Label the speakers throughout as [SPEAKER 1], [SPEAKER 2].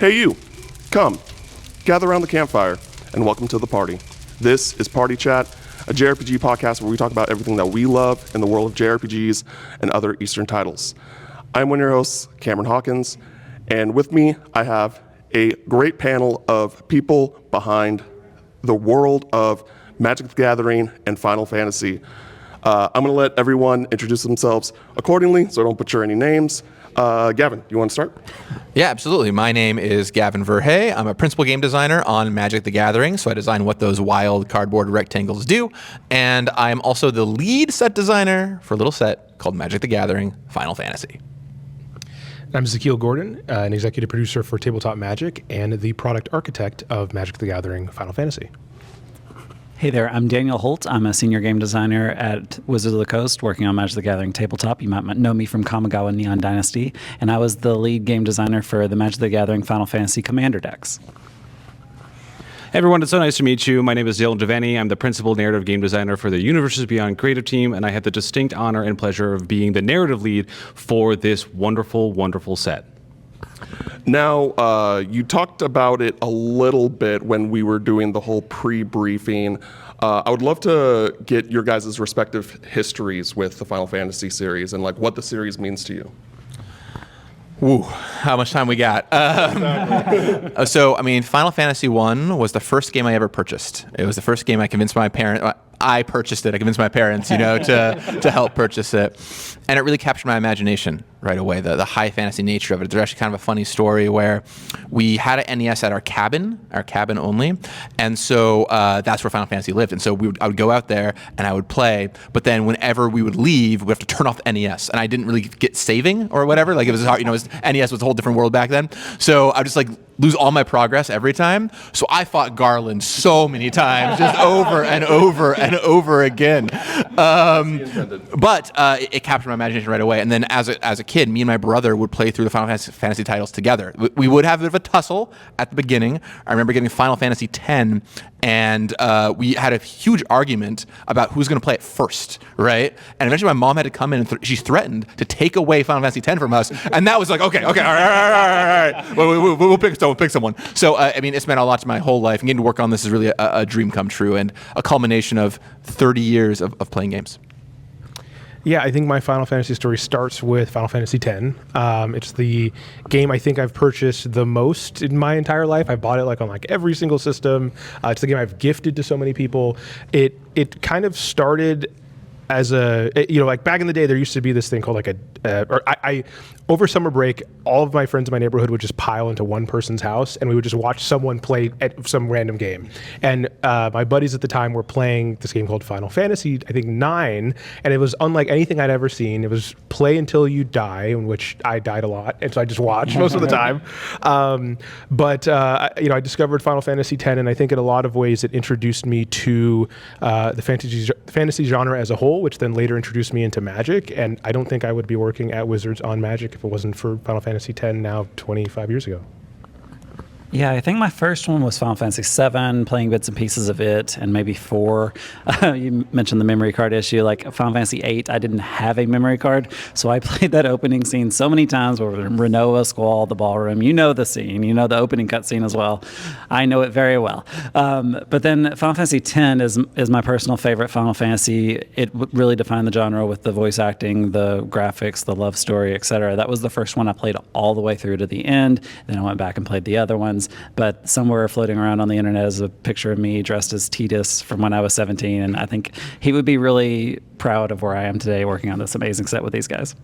[SPEAKER 1] Hey you, come, gather around the campfire, and welcome to the party. This is Party Chat, a JRPG podcast where we talk about everything that we love in the world of JRPGs and other Eastern titles. I'm one of your hosts, Cameron Hawkins, and with me I have a great panel of people behind the world of Magic the Gathering and Final Fantasy. I'm going to let everyone introduce themselves accordingly, so I don't butcher any names. Gavin, you want to start?
[SPEAKER 2] Yeah, absolutely. My name is Gavin Verhey. I'm a principal game designer on Magic the Gathering, so I design what those wild cardboard rectangles do. And I'm also the lead set designer for a little set called Magic the Gathering Final Fantasy.
[SPEAKER 3] I'm Zakeel Gordon, an executive producer for Tabletop Magic and the product architect of Magic the Gathering Final Fantasy.
[SPEAKER 4] Hey there, I'm Daniel Holt. I'm a senior game designer at Wizards of the Coast, working on Magic the Gathering Tabletop. You might know me from Kamigawa Neon Dynasty, and I was the lead game designer for the Magic the Gathering Final Fantasy Commander decks.
[SPEAKER 5] Hey everyone, it's so nice to meet you. My name is Dillon Deveney. I'm the principal narrative game designer for the Universes Beyond creative team, and I have the distinct honor and pleasure of being the narrative lead for this wonderful, wonderful set.
[SPEAKER 1] Now, you talked about it a little bit when we were doing the whole pre-briefing. I would love to get your guys' respective histories with the Final Fantasy series and like what the series means to you.
[SPEAKER 2] Woo, how much time we got? So, I mean, Final Fantasy 1 was the first game I ever purchased. It was the first game I convinced my parents, I purchased it. I convinced my parents, to help purchase it. And it really captured my imagination right away, the high fantasy nature of it. There's actually kind of a funny story where we had an NES at our cabin only. And so that's where Final Fantasy lived. And so I would go out there and I would play. But then whenever we would leave, we'd have to turn off the NES. And I didn't really get saving or whatever. Like it was hard, NES was a whole different world back then. So I would just lose all my progress every time. So I fought Garland so many times, just over and over and over again. But it captured my imagination right away. And then as a kid, me and my brother would play through the Final Fantasy titles together. We would have a bit of a tussle at the beginning. I remember getting Final Fantasy X, and we had a huge argument about who's going to play it first, right? And eventually my mom had to come in and she threatened to take away Final Fantasy X from us. And that was like, okay, all right. We'll pick someone. So, it's meant a lot to my whole life. And getting to work on this is really a dream come true and a culmination of 30 years of playing games.
[SPEAKER 3] Yeah, I think my Final Fantasy story starts with Final Fantasy X. It's the game I think I've purchased the most in my entire life. I bought it on every single system. It's the game I've gifted to so many people. It kind of started as back in the day, there used to be this thing called over summer break, all of my friends in my neighborhood would just pile into one person's house and we would just watch someone play at some random game. And my buddies at the time were playing this game called Final Fantasy, I think 9, and it was unlike anything I'd ever seen. It was play until you die, in which I died a lot, and so I just watched most of the time. I discovered Final Fantasy X, and I think in a lot of ways it introduced me to the fantasy genre as a whole, which then later introduced me into Magic, and I don't think I would be working at Wizards on Magic if it wasn't for Final Fantasy X now 25 years ago.
[SPEAKER 4] Yeah, I think my first one was Final Fantasy VII, playing bits and pieces of it, and maybe 4. You mentioned the memory card issue. Like Final Fantasy VIII, I didn't have a memory card, so I played that opening scene so many times where Renoa, Squall, the ballroom. You know the scene. You know the opening cutscene as well. I know it very well. But then Final Fantasy X is my personal favorite Final Fantasy. It really defined the genre with the voice acting, the graphics, the love story, etc. That was the first one I played all the way through to the end. Then I went back and played the other ones. But somewhere floating around on the internet is a picture of me dressed as Tidus from when I was 17, and I think he would be really proud of where I am today working on this amazing set with these guys.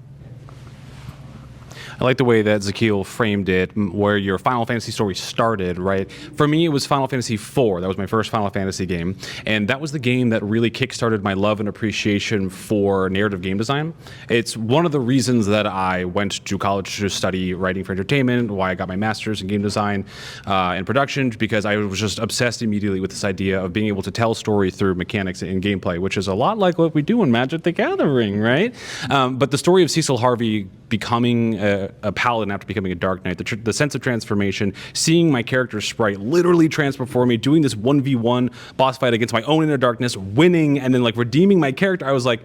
[SPEAKER 5] I like the way that Zakeel framed it, where your Final Fantasy story started, right? For me, it was Final Fantasy IV. That was my first Final Fantasy game. And that was the game that really kickstarted my love and appreciation for narrative game design. It's one of the reasons that I went to college to study writing for entertainment, why I got my master's in game design and production, because I was just obsessed immediately with this idea of being able to tell story through mechanics and gameplay, which is a lot like what we do in Magic the Gathering, right? But the story of Cecil Harvey becoming a paladin after becoming a Dark Knight, the sense of transformation, seeing my character sprite literally transform before me, doing this 1v1 boss fight against my own inner darkness, winning, and then redeeming my character, I was like,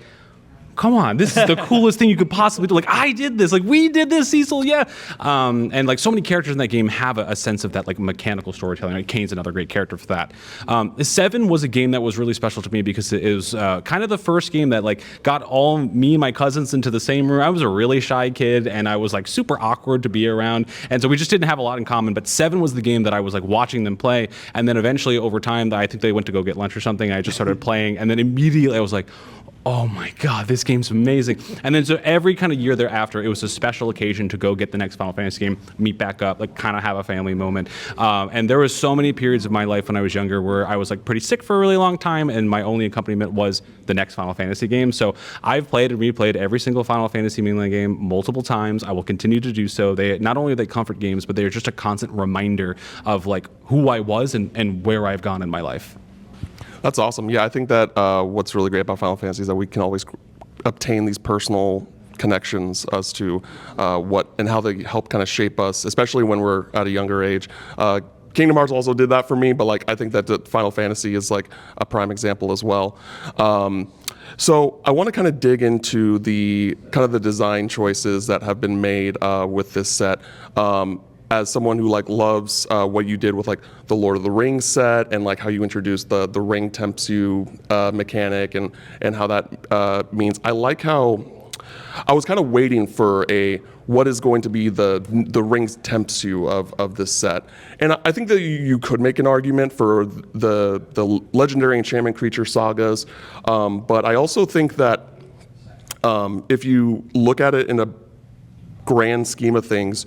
[SPEAKER 5] come on, this is the coolest thing you could possibly do. Like, I did this. Like, we did this, Cecil, yeah. And like so many characters in that game have a sense of that like mechanical storytelling. Like, Kane's another great character for that. 7 was a game that was really special to me because it was kind of the first game that like got all me and my cousins into the same room. I was a really shy kid and I was like super awkward to be around. And so we just didn't have a lot in common. But 7 was the game that I was like watching them play. And then eventually over time, I think they went to go get lunch or something. I just started playing. And then immediately I was like, oh my God, this game's amazing. And then so every kind of year thereafter, it was a special occasion to go get the next Final Fantasy game, meet back up, like kind of have a family moment. And there was so many periods of my life when I was younger where I was like pretty sick for a really long time, and my only accompaniment was the next Final Fantasy game. So I've played and replayed every single Final Fantasy mainline game multiple times. I will continue to do so. They not only are they comfort games, but they're just a constant reminder of like who I was and where I've gone in my life.
[SPEAKER 1] That's awesome. Yeah, I think that what's really great about Final Fantasy is that we can always obtain these personal connections as to what and how they help kind of shape us, especially when we're at a younger age. Kingdom Hearts also did that for me, but like I think that Final Fantasy is like a prime example as well. So I want to kind of dig into the kind of the design choices that have been made with this set. As someone who like loves what you did with like the Lord of the Rings set and like how you introduced the ring tempts you mechanic and how that means. I like how I was kind of waiting for what is going to be the rings tempts you of this set. And I think that you could make an argument for the legendary enchantment creature sagas, but I also think that if you look at it in a grand scheme of things,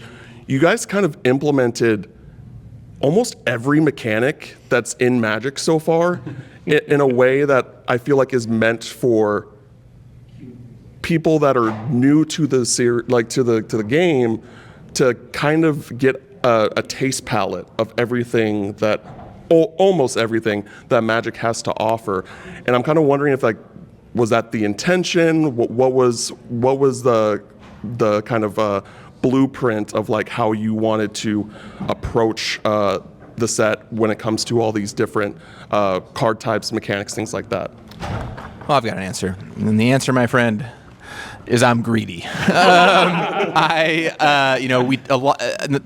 [SPEAKER 1] you guys kind of implemented almost every mechanic that's in Magic so far in a way that I feel like is meant for people that are new to the to the game to kind of get a taste palette of everything that almost everything that Magic has to offer. And I'm kind of wondering if like was that the intention? What was the kind of blueprint of like how you wanted to approach the set when it comes to all these different card types, mechanics, things like that?
[SPEAKER 2] Well, I've got an answer. And the answer, my friend, is I'm greedy. The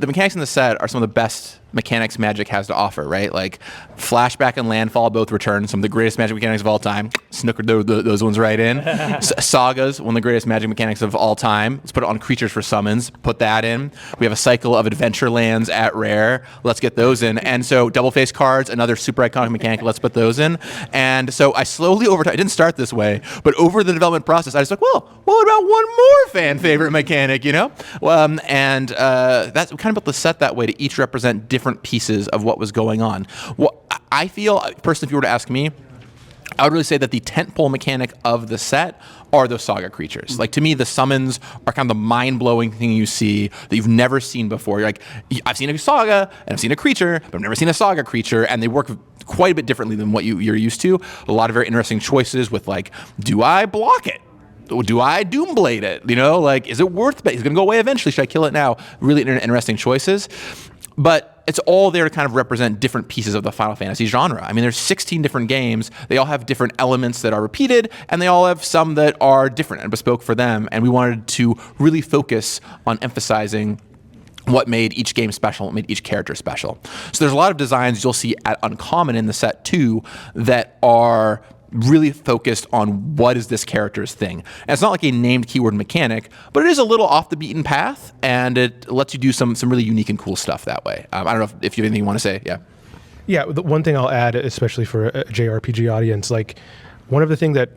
[SPEAKER 2] mechanics in the set are some of the best mechanics Magic has to offer, right? Like flashback and landfall both return some of the greatest Magic mechanics of all time. Snookered those ones right in. Sagas, one of the greatest Magic mechanics of all time. Let's put it on creatures for summons. Put that in. We have a cycle of adventure lands at rare. Let's get those in. And so double face cards, another super iconic mechanic. Let's put those in. And so I slowly over time, I didn't start this way, but over the development process, I was like, well, what about one more fan favorite mechanic, you know? That's kind of built the set that way to each represent different pieces of what was going on. Well, I feel, personally, if you were to ask me, I would really say that the tentpole mechanic of the set are those saga creatures. Like, to me, the summons are kind of the mind-blowing thing you see that you've never seen before. You're like, I've seen a saga, and I've seen a creature, but I've never seen a saga creature, and they work quite a bit differently than what you're used to. A lot of very interesting choices with, like, do I block it? Do I Doomblade it? You know, like, is it worth it? It's going to go away eventually. Should I kill it now? Really interesting choices. But it's all there to kind of represent different pieces of the Final Fantasy genre. I mean, there's 16 different games. They all have different elements that are repeated, and they all have some that are different and bespoke for them. And we wanted to really focus on emphasizing what made each game special, what made each character special. So there's a lot of designs you'll see at Uncommon in the set too that are really focused on what is this character's thing. And it's not like a named keyword mechanic, but it is a little off the beaten path, and it lets you do some really unique and cool stuff that way. I don't know if you have anything you want to say. Yeah.
[SPEAKER 3] Yeah, the one thing I'll add, especially for a JRPG audience, like one of the things that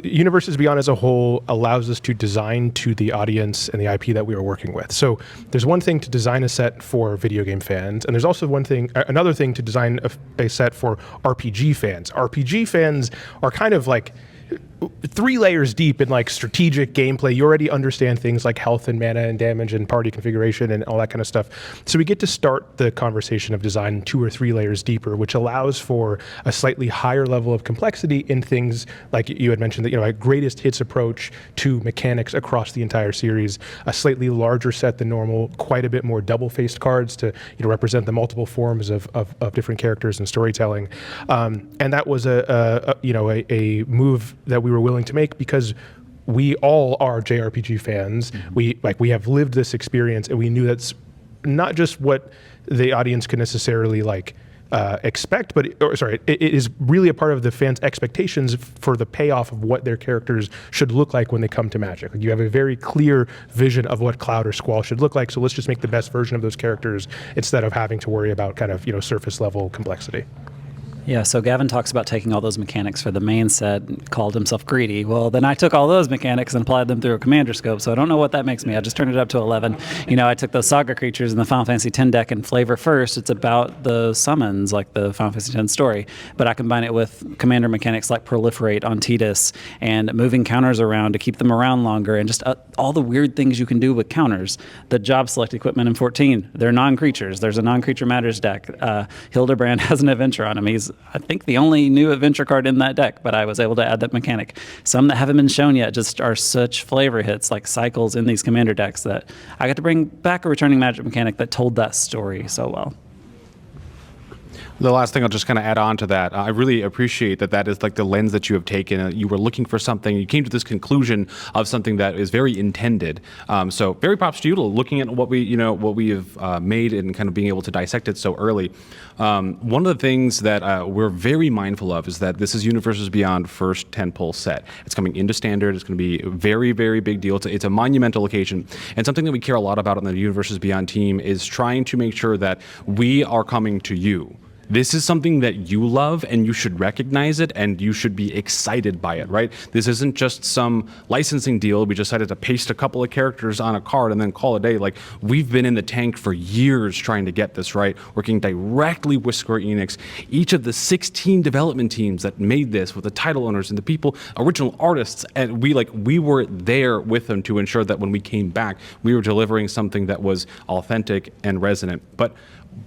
[SPEAKER 3] Universes Beyond as a whole allows us to design to the audience and the IP that we are working with. So there's one thing to design a set for video game fans, and there's also another thing to design a set for RPG fans. RPG fans are kind of like 3 layers deep in like strategic gameplay. You already understand things like health and mana and damage and party configuration and all that kind of stuff. So we get to start the conversation of design 2 or 3 layers deeper, which allows for a slightly higher level of complexity in things like you had mentioned, that, you know, a greatest hits approach to mechanics across the entire series, a slightly larger set than normal, quite a bit more double-faced cards to, you know, represent the multiple forms of different characters and storytelling. And that was a move that we were willing to make because we all are JRPG fans. We have lived this experience, and we knew that's not just what the audience can necessarily expect, but it is really a part of the fans' expectations for the payoff of what their characters should look like when they come to Magic. Like, you have a very clear vision of what Cloud or Squall should look like, so let's just make the best version of those characters instead of having to worry about kind of surface level complexity.
[SPEAKER 4] Yeah, so Gavin talks about taking all those mechanics for the main set and called himself greedy. Well, then I took all those mechanics and applied them through a commander scope, so I don't know what that makes me. I just turned it up to 11. I took those Saga creatures in the Final Fantasy X deck and flavor first. It's about the summons, like the Final Fantasy X story, but I combine it with commander mechanics like Proliferate on Tidus and moving counters around to keep them around longer, and just all the weird things you can do with counters. The job select equipment in 14, they're non-creatures. There's a non-creature matters deck. Hildebrand has an adventure on him. He's, I think, the only new adventure card in that deck, but I was able to add that mechanic. Some that haven't been shown yet just are such flavor hits, like cycles in these commander decks, that I got to bring back a returning Magic mechanic that told that story so well.
[SPEAKER 5] The last thing I'll just kind of add on to that, I really appreciate that is like the lens that you have taken. You were looking for something, you came to this conclusion of something that is very intended. So very props to you, looking at what we have made and kind of being able to dissect it so early. One of the things that we're very mindful of is that this is Universes Beyond first 10-pull set. It's coming into Standard. It's going to be a very, very big deal. It's a monumental occasion. And something that we care a lot about on the Universes Beyond team is trying to make sure that we are coming to you. This is something that you love, and you should recognize it, and you should be excited by it, right? This isn't just some licensing deal. We decided to paste a couple of characters on a card and then call it a day. Like, we've been in the tank for years trying to get this right, working directly with Square Enix. Each of the 16 development teams that made this, with the title owners and the people, original artists, and we were there with them to ensure that when we came back, we were delivering something that was authentic and resonant. But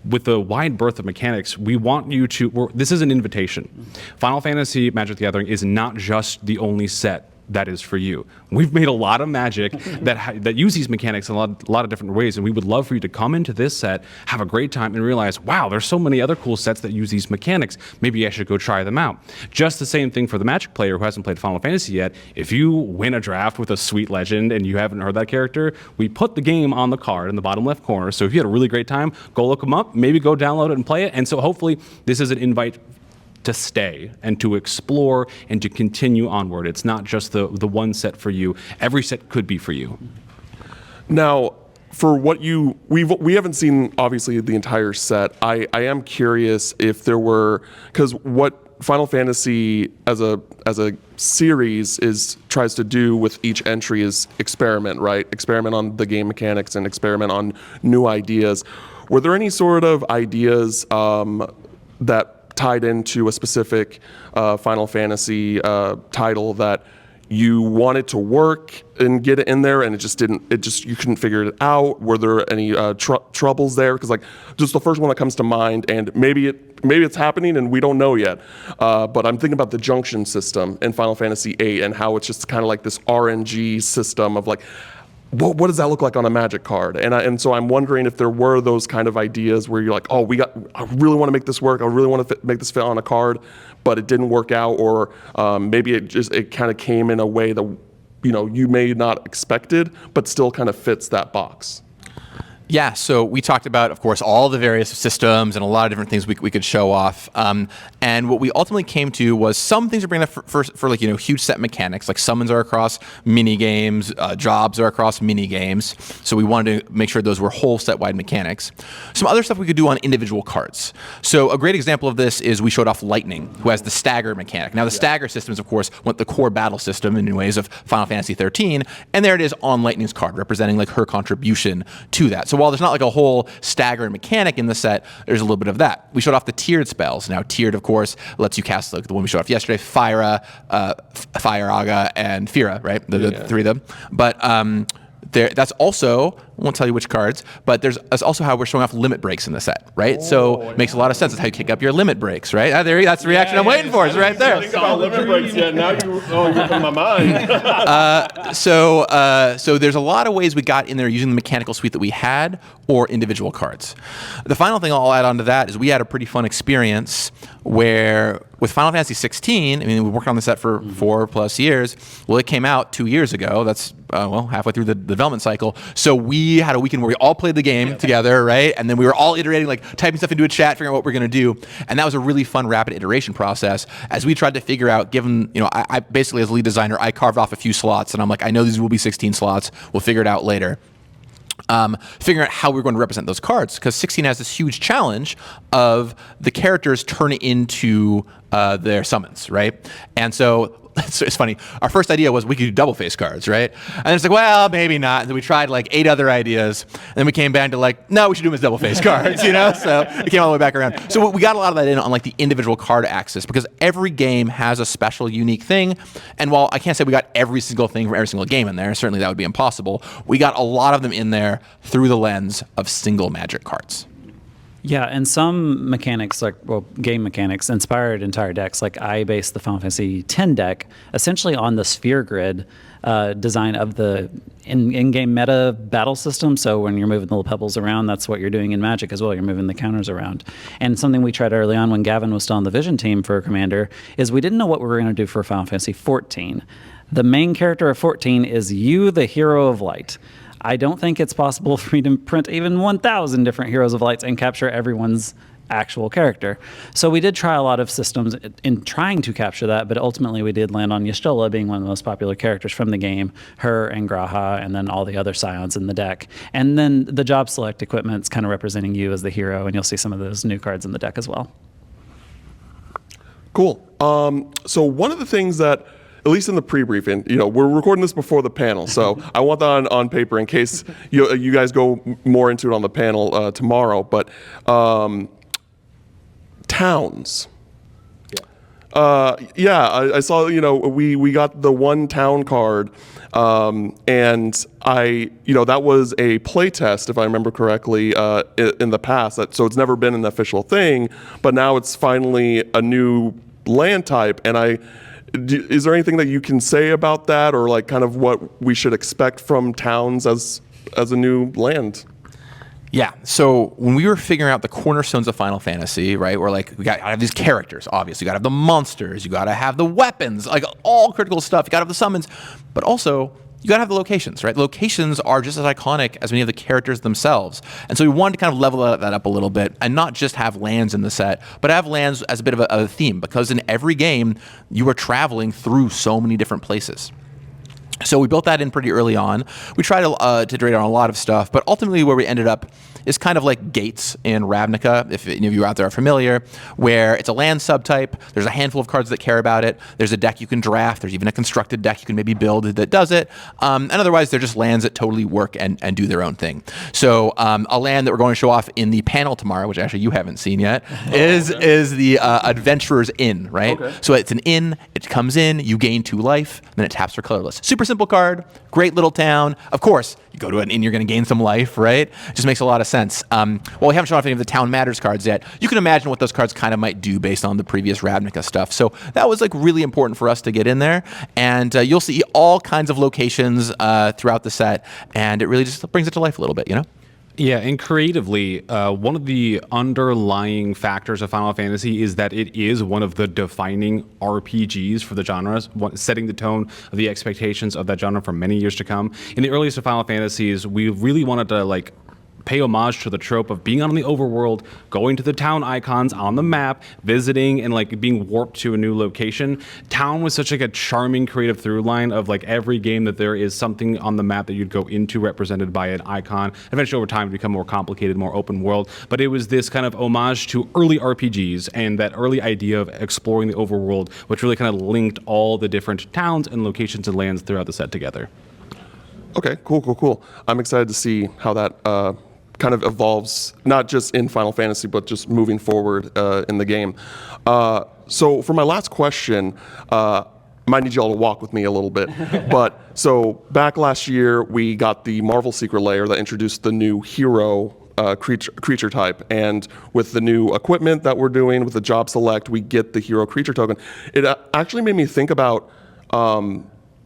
[SPEAKER 5] with the wide berth of mechanics, we want you to, this is an invitation. Final Fantasy Magic the Gathering is not just the only set that is for you. We've made a lot of Magic that use these mechanics in a lot of different ways, and we would love for you to come into this set, have a great time, and realize, wow, there's so many other cool sets that use these mechanics. Maybe I should go try them out. Just the same thing for the Magic player who hasn't played Final Fantasy yet. If you win a draft with a sweet legend and you haven't heard that character, we put the game on the card in the bottom left corner. So if you had a really great time, go look them up, maybe go download it and play it. And so hopefully this is an invite to stay and to explore and to continue onward. It's not just the one set for you. Every set could be for you.
[SPEAKER 1] Now, for what we haven't seen obviously the entire set. I am curious if there were, because what Final Fantasy as a series tries to do with each entry is experiment, right? Experiment on the game mechanics and experiment on new ideas. Were there any sort of ideas that tied into a specific Final Fantasy title that you wanted to work and get it in there, and you couldn't figure it out? Were there any troubles there? Because just the first one that comes to mind, and maybe it's happening and we don't know yet. But I'm thinking about the junction system in Final Fantasy VIII and how it's just kind of like this RNG system of what does that look like on a Magic card? And so I'm wondering if there were those kind of ideas where you're like, oh, I really want to make this work. I really want to make this fit on a card, but it didn't work out, or maybe it kind of came in a way that you may not expected, but still kind of fits that box.
[SPEAKER 2] Yeah, so we talked about, of course, all the various systems and a lot of different things we could show off. And what we ultimately came to was some things are bringing up for huge set mechanics, like summons are across mini games, jobs are across mini games. So we wanted to make sure those were whole set wide mechanics. Some other stuff we could do on individual cards. So a great example of this is we showed off Lightning, who has the stagger mechanic. Now the stagger system is, of course, the core battle system in ways of Final Fantasy 13, and there it is on Lightning's card, representing her contribution to that. So while there's not a whole stagger mechanic in the set, there's a little bit of that. We showed off the tiered spells. Now, tiered, of course, lets you cast the one we showed off yesterday, Fyra, Firaga, and Fira, right? The three of them. But that's also, I won't tell you which cards, but that's also how we're showing off limit breaks in the set, right? Oh, so it makes a lot of sense. It's how you kick up your limit breaks, right? That's the reaction I'm waiting for. It's right there.
[SPEAKER 1] Think about limit breaks yet. Now you're from my mind.
[SPEAKER 2] So there's a lot of ways we got in there using the mechanical suite that we had or individual cards. The final thing I'll add on to that is we had a pretty fun experience where with Final Fantasy 16, I mean, we worked on the set for 4+ years. Well, it came out 2 years ago. That's, halfway through the development cycle. So we had a weekend where we all played the game together, right? And then we were all iterating, like typing stuff into a chat, figuring out what we're going to do. And that was a really fun, rapid iteration process as we tried to figure out, given, I basically as lead designer, I carved off a few slots and I'm like, I know these will be 16 slots. We'll figure it out later. Figuring out how we're going to represent those cards, because 16 has this huge challenge of the characters turn into their summons, right? And so it's funny. Our first idea was we could do double face cards, right? And it's like, well, maybe not. And then we tried like 8 other ideas, and then we came back to like, no, we should do them as double face cards, So it came all the way back around. So we got a lot of that in on like the individual card axis, because every game has a special, unique thing. And while I can't say we got every single thing from every single game in there, certainly that would be impossible. We got a lot of them in there through the lens of single Magic cards.
[SPEAKER 4] Yeah, and some mechanics, game mechanics, inspired entire decks. Like I based the Final Fantasy X deck essentially on the sphere grid design of the in-game meta battle system. So when you're moving the little pebbles around, that's what you're doing in Magic as well. You're moving the counters around. And something we tried early on when Gavin was still on the Vision team for Commander is we didn't know what we were going to do for Final Fantasy XIV. The main character of 14 is you, the hero of light. I don't think it's possible for me to print even 1,000 different Heroes of Lights and capture everyone's actual character. So we did try a lot of systems in trying to capture that, but ultimately we did land on Y'shtola being one of the most popular characters from the game, her and Graha, and then all the other Scions in the deck. And then the job select equipment's kind of representing you as the hero, and you'll see some of those new cards in the deck as well.
[SPEAKER 1] Cool. So one of the things that, at least in the pre-briefing, we're recording this before the panel, so I want that on paper in case you guys go more into it on the panel tomorrow. But towns. I saw, we got the one town card, and that was a play test, if I remember correctly, in the past. So it's never been an official thing, but now it's finally a new land type, and is there anything that you can say about that, or like kind of what we should expect from towns as a new land?
[SPEAKER 2] Yeah, so when we were figuring out the cornerstones of Final Fantasy, right, we're like, we got to have these characters, obviously. You got to have the monsters, you got to have the weapons, like all critical stuff. You got to have the summons, but also you got to have the locations, right? Locations are just as iconic as many of the characters themselves. And so we wanted to kind of level that up a little bit and not just have lands in the set, but have lands as a bit of a theme, because in every game, you are traveling through so many different places. So we built that in pretty early on. We tried to iterate on a lot of stuff, but ultimately where we ended up is kind of like Gates in Ravnica, if any of you out there are familiar, where it's a land subtype. There's a handful of cards that care about it. There's a deck you can draft. There's even a constructed deck you can maybe build that does it. And otherwise, they're just lands that totally work and do their own thing. So a land that we're going to show off in the panel tomorrow, which actually you haven't seen yet, is the Adventurer's Inn, right? Okay. So it's an inn. It comes in, you gain 2 life, then it taps for colorless. Super simple card, great little town. Of course, you go to an inn, you're going to gain some life, right? It just makes a lot of sense. Well, we haven't shown off any of the Town Matters cards yet. You can imagine what those cards kind of might do based on the previous Ravnica stuff. So that was like really important for us to get in there. And you'll see all kinds of locations throughout the set, and it really just brings it to life a little bit,
[SPEAKER 5] Yeah, and creatively, one of the underlying factors of Final Fantasy is that it is one of the defining RPGs for the genre, setting the tone of the expectations of that genre for many years to come. In the earliest of Final Fantasies, we really wanted to pay homage to the trope of being on the overworld, going to the town icons on the map, visiting, and being warped to a new location. Town was such a charming creative through line of every game that there is something on the map that you'd go into represented by an icon. Eventually over time it become more complicated, more open world, but it was this kind of homage to early RPGs and that early idea of exploring the overworld, which really kind of linked all the different towns and locations and lands throughout the set together.
[SPEAKER 1] Okay, cool. I'm excited to see how that kind of evolves, not just in Final Fantasy, but just moving forward in the game. So for my last question, might need you all to walk with me a little bit. But so back last year, we got the Marvel Secret Lair that introduced the new hero creature type, and with the new equipment that we're doing with the job select, we get the hero creature token. It actually made me think about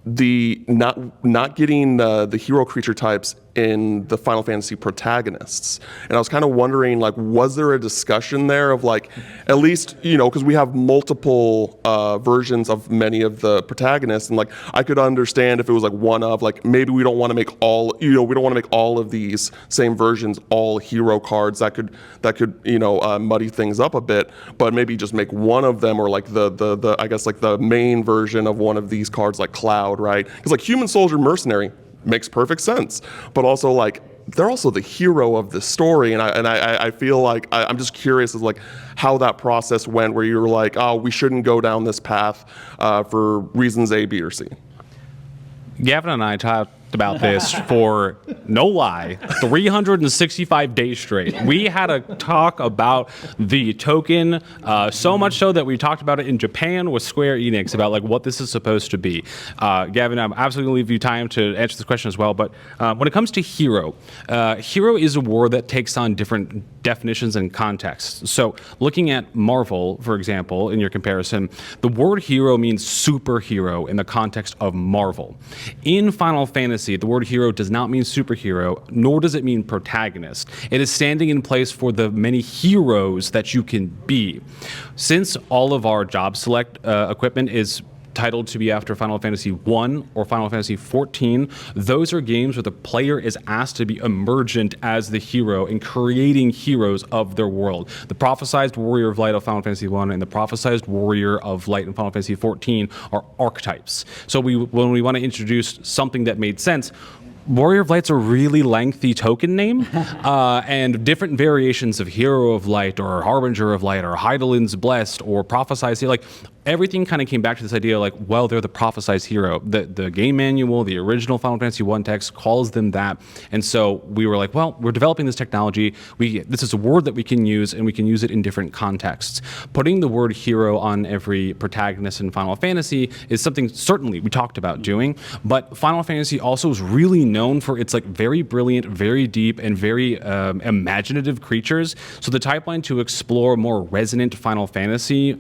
[SPEAKER 1] the not getting the hero creature types in the Final Fantasy protagonists. And I was kind of wondering, like, was there a discussion there of, like, at least, you know, because we have multiple versions of many of the protagonists, and, like, I could understand if it was, like, one of, like, maybe we don't want to make all, you know, we don't want to make all of these same versions all hero cards. That could you know, muddy things up a bit, but maybe just make one of them, or like the I guess like the main version of one of these cards, like Cloud, right? Because like Human Soldier Mercenary makes perfect sense, but also like they're also the hero of the story, and I feel like I'm just curious as like how that process went, where you were like, oh, we shouldn't go down this path for reasons A, B, or C.
[SPEAKER 5] Gavin and I talked about this for, no lie, 365 days straight. We had a talk about the token, so much so that we talked about it in Japan with Square Enix about like what this is supposed to be. Gavin, I'm absolutely going to leave you time to answer this question as well, but when it comes to hero, hero is a word that takes on different definitions and contexts. So looking at Marvel, for example, in your comparison, the word hero means superhero in the context of Marvel. In Final Fantasy, the word hero does not mean superhero, nor does it mean protagonist. It is standing in place for the many heroes that you can be. Since all of our job select equipment is titled to be after Final Fantasy 1 or Final Fantasy 14, those are games where the player is asked to be emergent as the hero in creating heroes of their world. The prophesized warrior of light of Final Fantasy 1 and the prophesized warrior of light in Final Fantasy 14 are archetypes. So when we want to introduce something that made sense, Warrior of Light's a really lengthy token name, and different variations of Hero of Light or Harbinger of Light or Heidelin's Blessed or Prophesized, like everything kind of came back to this idea like, well, they're the prophesized hero. The game manual, the original Final Fantasy 1 text calls them that. And so we were like, well, we're developing this technology. This is a word that we can use, and we can use it in different contexts. Putting the word hero on every protagonist in Final Fantasy is something certainly we talked about doing, but Final Fantasy also is really known for its like very brilliant, very deep, and very imaginative creatures. So the pipeline to explore more resonant Final Fantasy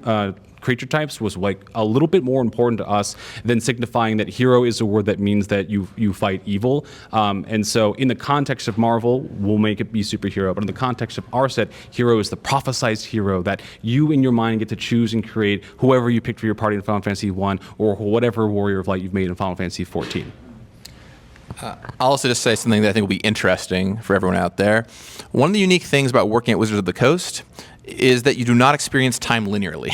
[SPEAKER 5] creature types was like a little bit more important to us than signifying that hero is a word that means that you fight evil. And so in the context of Marvel, we'll make it be superhero, but in the context of our set, hero is the prophesized hero that you in your mind get to choose and create whoever you picked for your party in Final Fantasy 1 or whatever warrior of light you've made in Final Fantasy 14.
[SPEAKER 2] I'll also just say something that I think will be interesting for everyone out there. One of the unique things about working at Wizards of the Coast is that you do not experience time linearly.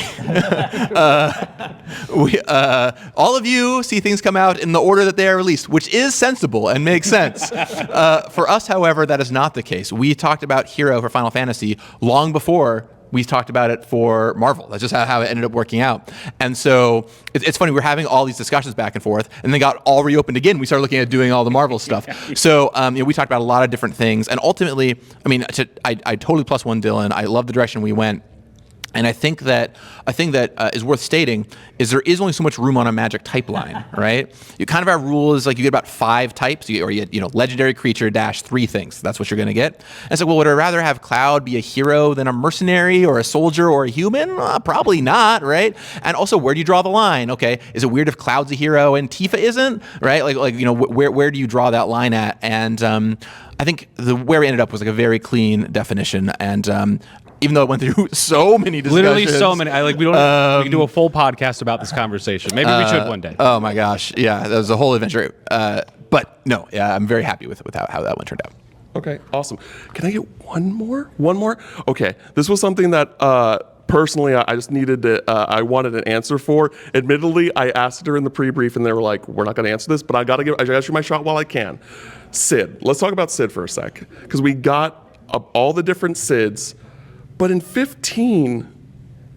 [SPEAKER 2] All of you see things come out in the order that they are released, which is sensible and makes sense. For us, however, that is not the case. We talked about Hero for Final Fantasy long before we talked about it for Marvel. That's just how it ended up working out. And so it's funny, we're having all these discussions back and forth, and they got all reopened again. We started looking at doing all the Marvel stuff. So we talked about a lot of different things. And ultimately, I mean, I totally plus one Dillon. I love the direction we went. And I think that a thing that is worth stating is there is only so much room on a magic type line, right? You kind of have rules, like you get about 5 types, or you get, legendary creature dash 3 things. That's what you're going to get. And so, well, would I rather have Cloud be a hero than a mercenary or a soldier or a human? Probably not, right? And also, where do you draw the line? Okay, is it weird if Cloud's a hero and Tifa isn't, right? Where do you draw that line at? And I think where we ended up was like a very clean definition. And even though it went through so many discussions.
[SPEAKER 5] Literally so many. We can do a full podcast about this conversation. Maybe we should one day.
[SPEAKER 2] Oh my gosh. Yeah, that was a whole adventure. But no, yeah, I'm very happy with how that one turned out.
[SPEAKER 1] Okay, awesome. Can I get one more? One more? Okay, this was something that personally I just needed to, I wanted an answer for. Admittedly, I asked her in the pre-brief and they were like, we're not going to answer this, but I got to shoot my shot while I can. Sid. Let's talk about Sid for a sec. Because we got all the different Sids. But in 15,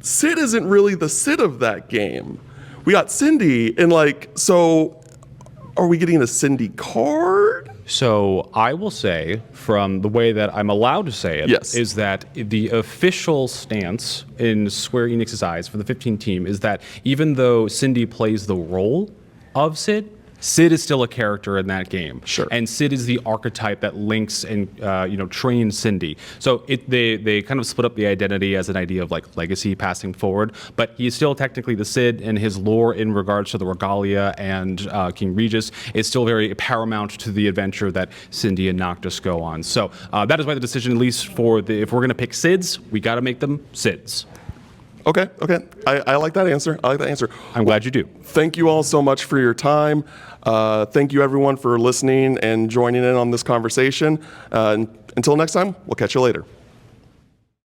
[SPEAKER 1] Sid isn't really the Sid of that game. We got Cindy, and so are we getting a Cindy card?
[SPEAKER 5] So I will say, from the way that I'm allowed to say it,
[SPEAKER 1] yes,
[SPEAKER 5] is that the official stance in Square Enix's eyes for the 15 team is that even though Cindy plays the role of Sid Sid is still a character in that game.
[SPEAKER 1] Sure.
[SPEAKER 5] And Sid is the archetype that links and trains Cindy. So they kind of split up the identity as an idea of like legacy passing forward, but he is still technically the Sid, and his lore in regards to the regalia and King Regis is still very paramount to the adventure that Cindy and Noctis go on. So that is why the decision, at least if we're going to pick Sids, we got to make them Sids.
[SPEAKER 1] Okay. I like that answer.
[SPEAKER 5] I'm glad you do.
[SPEAKER 1] Thank you all so much for your time. Thank you, everyone, for listening and joining in on this conversation. Until next time, we'll catch you later.